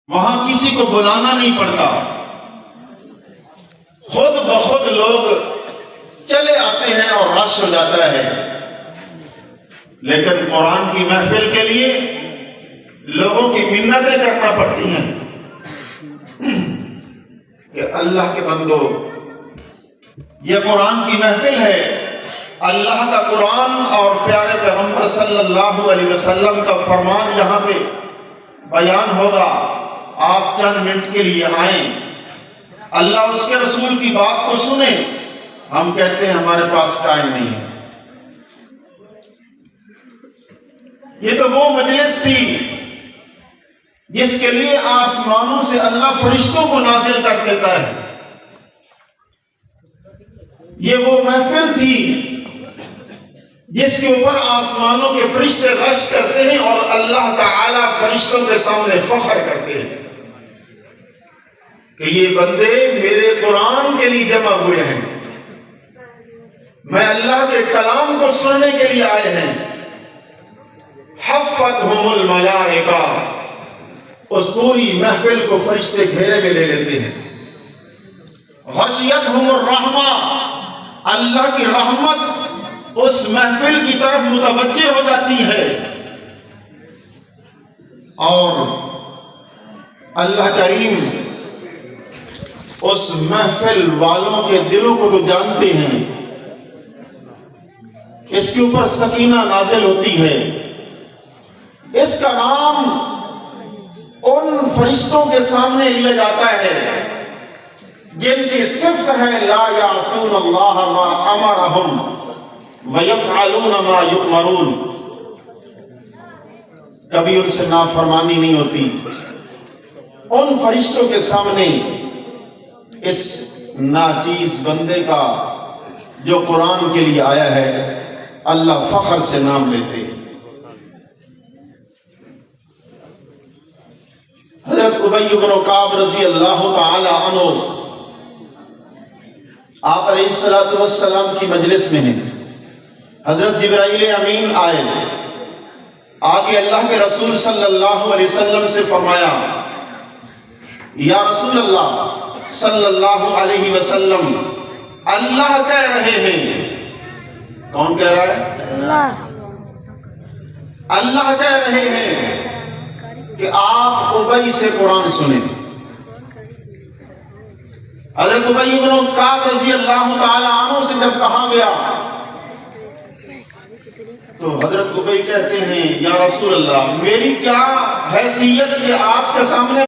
وہاں کسی کو بلانا نہیں پڑتا، خود بخود لوگ چلے آتے ہیں اور رش ہو جاتا ہے۔ لیکن قرآن کی محفل کے لیے لوگوں کی منتیں کرنا پڑتی ہیں کہ اللہ کے بندو، یہ قرآن کی محفل ہے، اللہ کا قرآن اور پیارے پیغمبر صلی اللہ علیہ وسلم کا فرمان یہاں پہ بیان ہوگا، آپ چند منٹ کے لیے آئیں، اللہ اس کے رسول کی بات کو سنیں۔ ہم کہتے ہیں ہمارے پاس ٹائم نہیں ہے۔ یہ تو وہ مجلس تھی جس کے لیے آسمانوں سے اللہ فرشتوں کو نازل کر دیتا ہے، یہ وہ محفل تھی جس کے اوپر آسمانوں کے فرشتے رش کرتے ہیں اور اللہ تعالی فرشتوں کے سامنے فخر کرتے ہیں کہ یہ بندے میرے قرآن کے لیے جمع ہوئے ہیں، میں اللہ کے کلام کو سننے کے لیے آئے ہیں۔ حفتہم الملائکہ، اس پوری محفل کو فرشتے گھیرے میں لے لیتے ہیں۔ غشیتہم الرحمہ، اللہ کی رحمت اس محفل کی طرف متوجہ ہو جاتی ہے، اور اللہ کریم اس محفل والوں کے دلوں کو تو جانتے ہیں، اس کے اوپر سکینہ نازل ہوتی ہے۔ اس کا نام ان فرشتوں کے سامنے لیا جاتا ہے جن کی صفت ہے لا یعصون اللہ ما امرہم ویفعلون ما یؤمرون، کبھی ان سے نافرمانی نہیں ہوتی۔ ان فرشتوں کے سامنے اس ناچیز بندے کا جو قرآن کے لیے آیا ہے اللہ فخر سے نام لیتے۔ حضرت ابی بن کعب رضی اللہ تعالی عنہ آپ علیہ السلام کی مجلس میں ہیں، حضرت جبرائیل امین آئے، آگے اللہ کے رسول صلی اللہ علیہ وسلم سے فرمایا یا رسول اللہ صلی اللہ علیہ وسلم، اللہ کہہ رہے ہیں۔ کون کہہ رہا ہے؟ اللہ کہہ رہے ہیں کہ آپ ابی سے قرآن سنیں۔ حضرت ابی بن کعب رضی اللہ تعالی عنہ سے جب کہا گیا تو حضرت ابی کہتے ہیں یا رسول اللہ، میری کیا حیثیت کہ آپ کے سامنے